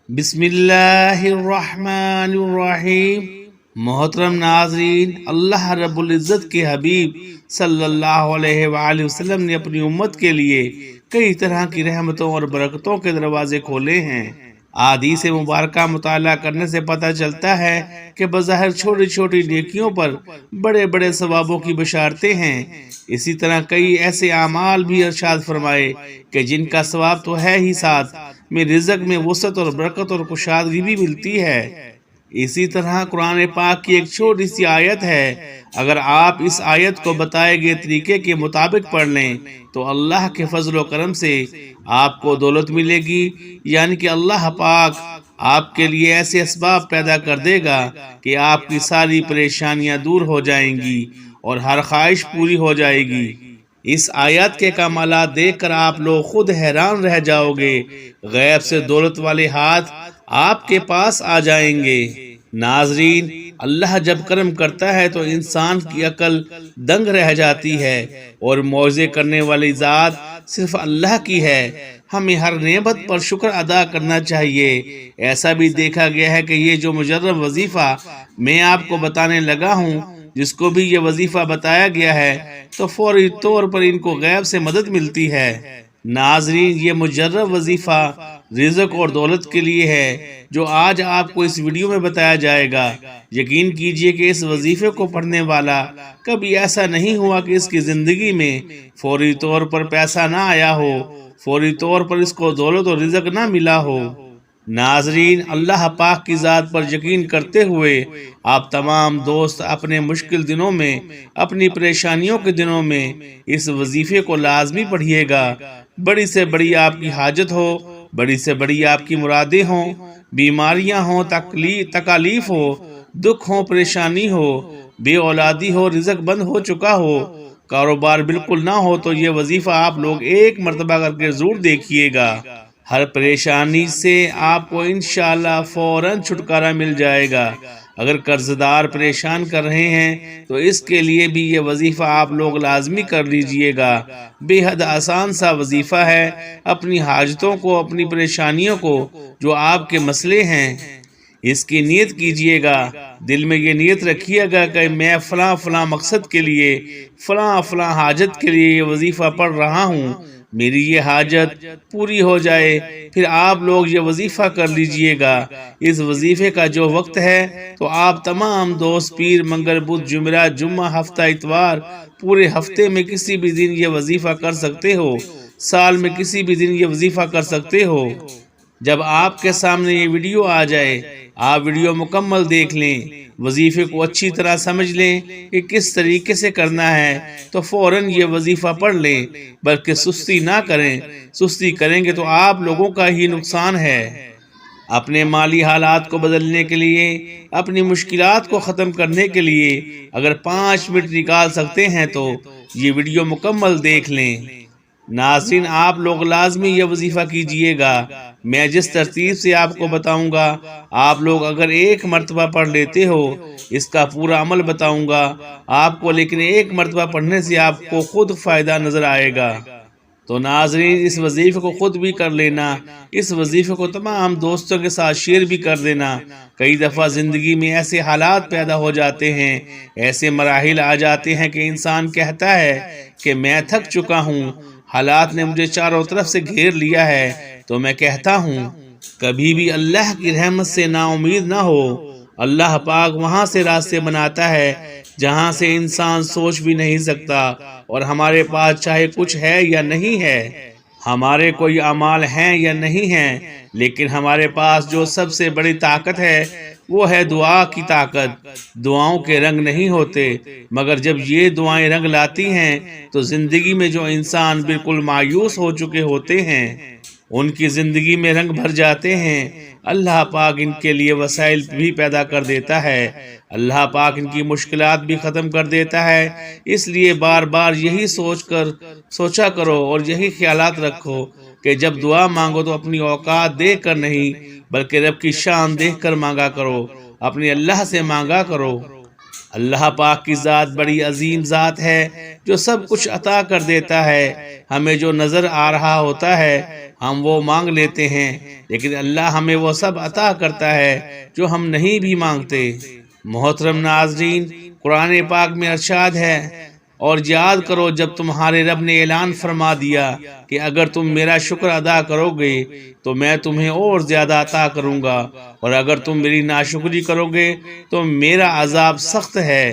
بسم اللہ الرحمن الرحیم۔ محترم ناظرین، اللہ رب العزت کے حبیب صلی اللہ علیہ وآلہ وسلم نے اپنی امت کے لیے کئی طرح کی رحمتوں اور برکتوں کے دروازے کھولے ہیں۔ احادیث مبارکہ مطالعہ کرنے سے پتہ چلتا ہے کہ بظاہر چھوٹی چھوٹی نیکیوں پر بڑے بڑے ثوابوں کی بشارتیں ہیں۔ اسی طرح کئی ایسے اعمال بھی ارشاد فرمائے کہ جن کا ثواب تو ہے ہی، ساتھ میں رزق میں وسعت اور برکت اور کشادگی بھی ملتی ہے۔ اسی طرح قرآن پاک کی ایک چھوٹی سی آیت ہے، اگر آپ اس آیت کو بتائے گئے طریقے کے مطابق پڑھ لیں تو اللہ کے فضل و کرم سے آپ کو دولت ملے گی، یعنی کہ اللہ پاک آپ کے لیے ایسے اسباب پیدا کر دے گا کہ آپ کی ساری پریشانیاں دور ہو جائیں گی اور ہر خواہش پوری ہو جائے گی۔ اس آیات کے کمالات دیکھ کر آپ لوگ خود حیران رہ جاؤ گے، غیب سے دولت والے ہاتھ آپ کے پاس آ جائیں گے۔ ناظرین، اللہ جب کرم کرتا ہے تو انسان کی عقل دنگ رہ جاتی ہے، اور معجزے کرنے والی ذات صرف اللہ کی ہے۔ ہمیں ہر نعمت پر شکر ادا کرنا چاہیے۔ ایسا بھی دیکھا گیا ہے کہ یہ جو مجرب وظیفہ میں آپ کو بتانے لگا ہوں، جس کو بھی یہ وظیفہ بتایا گیا ہے تو فوری طور پر ان کو غیب سے مدد ملتی ہے۔ ناظرین، یہ مجرب وظیفہ رزق اور دولت کے لیے ہے جو آج آپ کو اس ویڈیو میں بتایا جائے گا۔ یقین کیجئے کہ اس وظیفے کو پڑھنے والا کبھی ایسا نہیں ہوا کہ اس کی زندگی میں فوری طور پر پیسہ نہ آیا ہو، فوری طور پر اس کو دولت اور رزق نہ ملا ہو۔ ناظرین، اللہ پاک کی ذات پر یقین کرتے ہوئے آپ تمام دوست اپنے مشکل دنوں میں، اپنی پریشانیوں کے دنوں میں اس وظیفے کو لازمی پڑھیے گا۔ بڑی سے بڑی آپ کی حاجت ہو، بڑی سے بڑی آپ کی مرادیں ہوں، بیماریاں ہوں، تکالیف ہو، دکھ ہو، پریشانی ہو، بے اولادی ہو، رزق بند ہو چکا ہو، کاروبار بالکل نہ ہو، تو یہ وظیفہ آپ لوگ ایک مرتبہ کر کے ضرور دیکھیے گا۔ ہر پریشانی سے آپ کو انشاءاللہ فوراً چھٹکارا مل جائے گا۔ اگر قرض دار پریشان کر رہے ہیں تو اس کے لیے بھی یہ وظیفہ آپ لوگ لازمی کر لیجئے گا۔ بے حد آسان سا وظیفہ ہے۔ اپنی حاجتوں کو، اپنی پریشانیوں کو، جو آپ کے مسئلے ہیں، اس کی نیت کیجئے گا۔ دل میں یہ نیت رکھیے گا کہ میں فلاں فلاں مقصد کے لیے، فلاں فلاں حاجت کے لیے یہ وظیفہ پڑھ رہا ہوں، میری یہ حاجت پوری ہو جائے۔ پھر آپ لوگ یہ وظیفہ کر لیجئے گا۔ اس وظیفے کا جو وقت ہے تو آپ تمام دوست پیر، منگل، بدھ، جمعرات، جمعہ، ہفتہ اتوار، پورے ہفتے میں کسی بھی دن یہ وظیفہ کر سکتے ہو، سال میں کسی بھی دن یہ وظیفہ کر سکتے ہو۔ جب آپ کے سامنے یہ ویڈیو آ جائے، آپ ویڈیو مکمل دیکھ لیں، وظیفے کو اچھی طرح سمجھ لیں کہ کس طریقے سے کرنا ہے، تو فوراً یہ وظیفہ پڑھ لیں، بلکہ سستی نہ کریں۔ سستی کریں گے تو آپ لوگوں کا ہی نقصان ہے۔ اپنے مالی حالات کو بدلنے کے لیے، اپنی مشکلات کو ختم کرنے کے لیے اگر 5 منٹ نکال سکتے ہیں تو یہ ویڈیو مکمل دیکھ لیں۔ ناظرین، آپ لوگ لازمی یہ وظیفہ کیجئے گا۔ میں جس ترتیب سے آپ کو بتاؤں گا، آپ لوگ اگر ایک مرتبہ پڑھ لیتے ہو، اس کا پورا عمل بتاؤں گا آپ کو، لیکن ایک مرتبہ پڑھنے سے آپ کو خود فائدہ نظر آئے گا۔ تو ناظرین، اس وظیفے کو خود بھی کر لینا، اس وظیفے کو تمام دوستوں کے ساتھ شیئر بھی کر دینا۔ کئی دفعہ زندگی میں ایسے حالات پیدا ہو جاتے ہیں، ایسے مراحل آ جاتے ہیں کہ انسان کہتا ہے کہ میں تھک چکا ہوں، حالات نے مجھے چاروں طرف سے گھیر لیا ہے، تو میں کہتا ہوں کبھی بھی اللہ کی رحمت سے نا امید نہ ہو۔ اللہ پاک وہاں سے راستے بناتا ہے جہاں سے انسان سوچ بھی نہیں سکتا، اور ہمارے پاس چاہے کچھ ہے یا نہیں ہے، ہمارے کوئی اعمال ہیں یا نہیں ہیں، لیکن ہمارے پاس جو سب سے بڑی طاقت ہے وہ ہے دعا کی طاقت۔ دعاؤں کے رنگ نہیں ہوتے، مگر جب یہ دعائیں رنگ لاتی ہیں تو زندگی میں جو انسان بالکل مایوس ہو چکے ہوتے ہیں، ان کی زندگی میں رنگ بھر جاتے ہیں۔ اللہ پاک ان کے لیے وسائل بھی پیدا کر دیتا ہے، اللہ پاک ان کی مشکلات بھی ختم کر دیتا ہے۔ اس لیے بار بار یہی سوچا کرو اور یہی خیالات رکھو کہ جب دعا مانگو تو اپنی اوقات دیکھ کر نہیں، بلکہ رب کی شان دیکھ کر مانگا کرو، اپنے اللہ سے مانگا کرو۔ اللہ پاک کی ذات بڑی عظیم ذات ہے، جو سب کچھ عطا کر دیتا ہے۔ ہمیں جو نظر آ رہا ہوتا ہے ہم وہ مانگ لیتے ہیں، لیکن اللہ ہمیں وہ سب عطا کرتا ہے جو ہم نہیں بھی مانگتے۔ محترم ناظرین، قرآن پاک میں ارشاد ہے، اور یاد کرو جب تمہارے رب نے اعلان فرما دیا کہ اگر تم میرا شکر ادا کرو گے تو میں تمہیں اور زیادہ عطا کروں گا، اور اگر تم میری ناشکری کرو گے تو میرا عذاب سخت ہے۔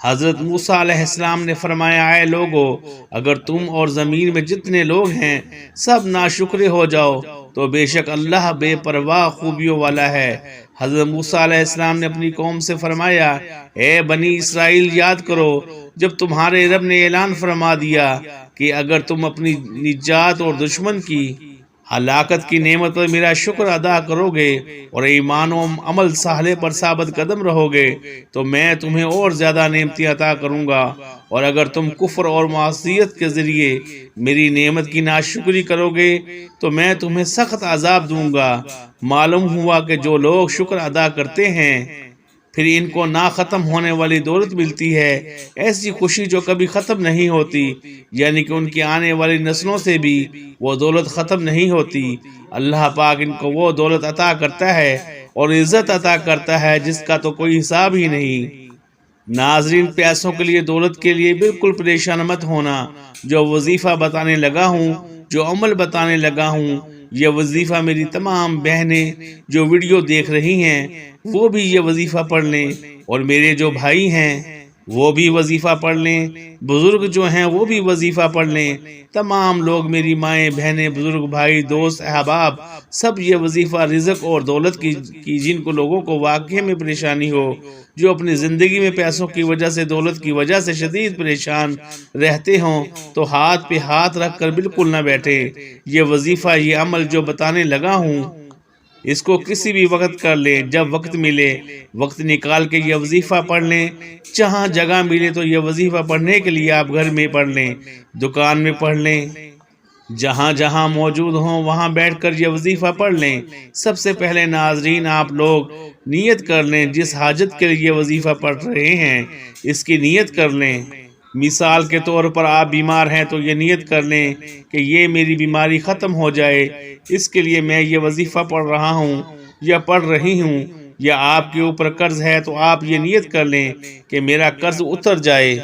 حضرت موسیٰ علیہ السلام نے فرمایا، اے لوگو، اگر تم اور زمین میں جتنے لوگ ہیں سب ناشکرے ہو جاؤ تو بے شک اللہ بے پرواہ خوبیوں والا ہے۔ حضرت موسیٰ علیہ السلام نے اپنی قوم سے فرمایا، اے بنی اسرائیل، یاد کرو جب تمہارے رب نے اعلان فرما دیا کہ اگر تم اپنی نجات اور دشمن کی ہلاکت کی نعمت پر میرا شکر ادا کرو گے اور ایمان و عمل صالح پر ثابت قدم رہو گے تو میں تمہیں اور زیادہ نعمتیں عطا کروں گا، اور اگر تم کفر اور معصیت کے ذریعے میری نعمت کی ناشکری کرو گے تو میں تمہیں سخت عذاب دوں گا۔ معلوم ہوا کہ جو لوگ شکر ادا کرتے ہیں پھر ان کو نہ ختم ہونے والی دولت ملتی ہے، ایسی خوشی جو کبھی ختم نہیں ہوتی، یعنی کہ ان کی آنے والی نسلوں سے بھی وہ دولت ختم نہیں ہوتی۔ اللہ پاک ان کو وہ دولت عطا کرتا ہے اور عزت عطا کرتا ہے جس کا تو کوئی حساب ہی نہیں۔ ناظرین، پیسوں کے لیے، دولت کے لیے بالکل پریشان مت ہونا۔ جو وظیفہ بتانے لگا ہوں، جو عمل بتانے لگا ہوں، یہ وظیفہ میری تمام بہنیں جو ویڈیو دیکھ رہی ہیں وہ بھی یہ وظیفہ پڑھ لیں، اور میرے جو بھائی ہیں وہ بھی وظیفہ پڑھ لیں، بزرگ جو ہیں وہ بھی وظیفہ پڑھ لیں، تمام لوگ، میری مائیں، بہنیں، بزرگ، بھائی، دوست، احباب، سب یہ وظیفہ رزق اور دولت کی جن کو لوگوں کو واقعے میں پریشانی ہو، جو اپنی زندگی میں پیسوں کی وجہ سے، دولت کی وجہ سے شدید پریشان رہتے ہوں، تو ہاتھ پہ ہاتھ رکھ کر بالکل نہ بیٹھے۔ یہ وظیفہ، یہ عمل جو بتانے لگا ہوں، اس کو کسی بھی وقت کر لیں، جب وقت ملے وقت نکال کے یہ وظیفہ پڑھ لیں۔ جہاں جگہ ملے تو یہ وظیفہ پڑھنے کے لیے آپ گھر میں پڑھ لیں، دکان میں پڑھ لیں، جہاں جہاں موجود ہوں وہاں بیٹھ کر یہ وظیفہ پڑھ لیں۔ سب سے پہلے ناظرین، آپ لوگ نیت کر لیں، جس حاجت کے لیے یہ وظیفہ پڑھ رہے ہیں اس کی نیت کر لیں۔ مثال کے طور پر آپ بیمار ہیں تو یہ نیت کر لیں کہ یہ میری بیماری ختم ہو جائے، اس کے لیے میں یہ وظیفہ پڑھ رہا ہوں یا پڑھ رہی ہوں۔ یا آپ کے اوپر قرض ہے تو آپ یہ نیت کر لیں کہ میرا قرض اتر جائے،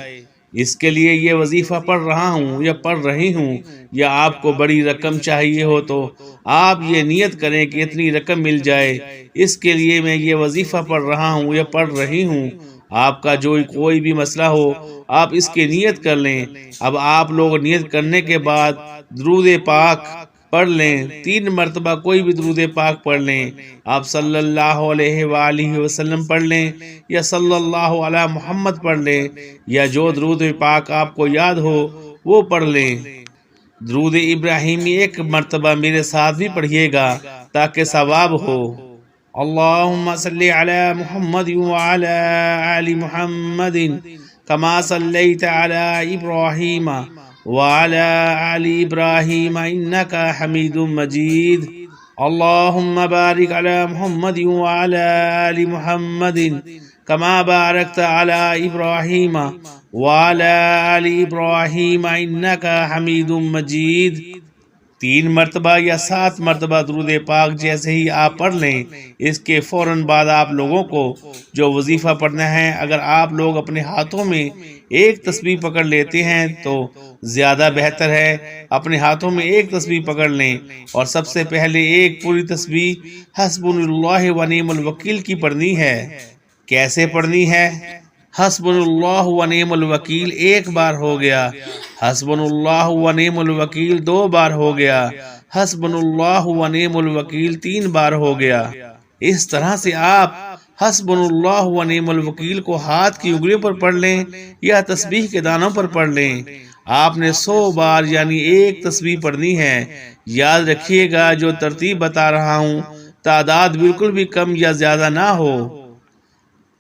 اس کے لیے یہ وظیفہ پڑھ رہا ہوں یا پڑھ رہی ہوں۔ یا آپ کو بڑی رقم چاہیے ہو تو آپ یہ نیت کریں کہ اتنی رقم مل جائے، اس کے لیے میں یہ وظیفہ پڑھ رہا ہوں یا پڑھ رہی ہوں۔ آپ کا جو کوئی بھی مسئلہ ہو آپ اس کی نیت کر لیں۔ اب آپ لوگ نیت کرنے کے بعد درود پاک پڑھ لیں، 3 مرتبہ کوئی بھی درود پاک پڑھ لیں۔ آپ صلی اللہ علیہ وآلہ وسلم پڑھ لیں یا صلی اللہ علی محمد پڑھ لیں، یا جو درود پاک آپ کو یاد ہو وہ پڑھ لیں۔ درود ابراہیمی 1 مرتبہ میرے ساتھ بھی پڑھیے گا تاکہ ثواب ہو۔ اللہم صلی علی محمد وعلی آل محمد کما صلیت علی ابراہیم وعلی آل ابراہیم انکا حمید مجید۔ اللہم بارک علی محمد وعلی آل محمد کما بارکت علی ابراہیم وعلی آل ابراہیم انکا حمید مجید۔ 3 مرتبہ یا 7 مرتبہ درود پاک جیسے ہی آپ پڑھ لیں، اس کے فوراً بعد آپ لوگوں کو جو وظیفہ پڑھنا ہے، اگر آپ لوگ اپنے ہاتھوں میں ایک تسبیح پکڑ لیتے ہیں تو زیادہ بہتر ہے۔ اپنے ہاتھوں میں ایک تسبیح پکڑ لیں اور سب سے پہلے ایک پوری تسبیح حسبنا اللہ و نعم الوکیل کی پڑھنی ہے۔ کیسے پڑھنی ہے؟ حسبنا اللہ و نعم الوکیل 1 بار ہو گیا، حسبنا اللہ و نعم الوکیل 2 بار ہو گیا، حسبنا اللہ و نعم الوکیل 3 بار ہو گیا۔ اس طرح سے آپ حسبنا اللہ و نعم الوکیل کو ہاتھ کی انگلیوں پر پڑھ لیں یا تسبیح کے دانوں پر پڑھ لیں۔ آپ نے 100 بار یعنی 1 تسبیح پڑھنی ہے۔ یاد رکھیے گا جو ترتیب بتا رہا ہوں تعداد بالکل بھی کم یا زیادہ نہ ہو،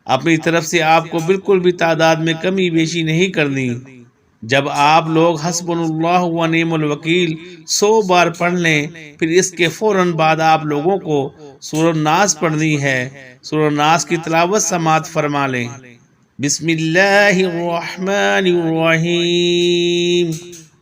اپنی طرف سے آپ کو بالکل بھی تعداد میں کمی بیشی نہیں کرنی۔ جب آپ لوگ حسبنا اللہ و نعم الوکیل 100 بار پڑھ لیں، پھر اس کے فوراً بعد آپ لوگوں کو سورہ الناس پڑھنی ہے۔ سورہ الناس کی تلاوت سماعت فرما لیں۔ بسم اللہ الرحمن الرحیم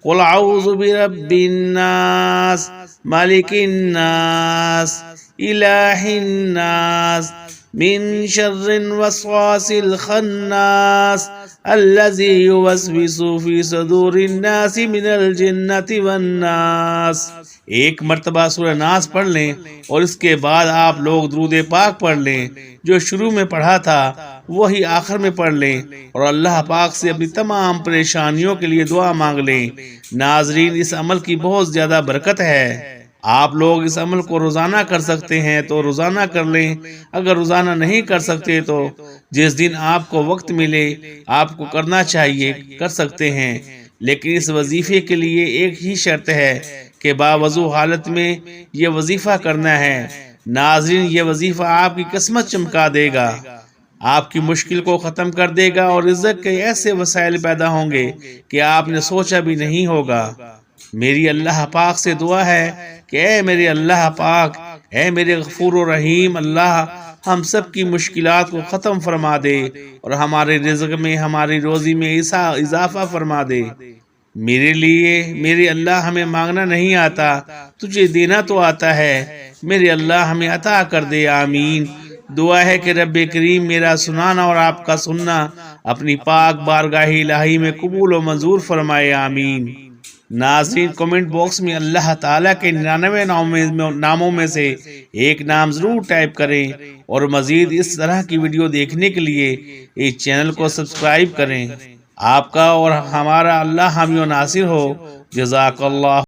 قل اعوذ برب الناس ملک الناس الہ الناس من شر الوسواس الخناس الذي يوسوس في صدور الناس من الجنة والناس۔ ایک مرتبہ سورہ ناس پڑھ لیں اور اس کے بعد آپ لوگ درود پاک پڑھ لیں، جو شروع میں پڑھا تھا وہی آخر میں پڑھ لیں، اور اللہ پاک سے اپنی تمام پریشانیوں کے لیے دعا مانگ لیں۔ ناظرین، اس عمل کی بہت زیادہ برکت ہے۔ آپ لوگ اس عمل کو روزانہ کر سکتے ہیں تو روزانہ کر لیں، اگر روزانہ نہیں کر سکتے تو جس دن آپ کو وقت ملے آپ کو کرنا چاہیے، کر سکتے ہیں، لیکن اس وظیفے کے لیے ایک ہی شرط ہے کہ باوضو حالت میں یہ وظیفہ کرنا ہے۔ ناظرین، یہ وظیفہ آپ کی قسمت چمکا دے گا، آپ کی مشکل کو ختم کر دے گا، اور رزق کے ایسے وسائل پیدا ہوں گے کہ آپ نے سوچا بھی نہیں ہوگا۔ میری اللہ پاک سے دعا ہے کہ اے میرے اللہ پاک، اے میرے غفور و رحیم اللہ، ہم سب کی مشکلات کو ختم فرما دے اور ہمارے رزق میں، ہماری روزی میں اضافہ فرما دے۔ میرے لیے میرے اللہ ہمیں مانگنا نہیں آتا، تجھے دینا تو آتا ہے، میرے اللہ ہمیں عطا کر دے، آمین۔ دعا ہے کہ رب کریم میرا سنانا اور آپ کا سننا اپنی پاک بارگاہ الہی میں قبول و منظور فرمائے، آمین۔ ناظرین، کمنٹ باکس میں اللہ تعالیٰ کے 99 ناموں میں سے ایک نام ضرور ٹائپ کریں، اور مزید اس طرح کی ویڈیو دیکھنے کے لیے اس چینل کو سبسکرائب کریں۔ آپ کا اور ہمارا اللہ حامی و ناصر ہو۔ جزاک اللہ۔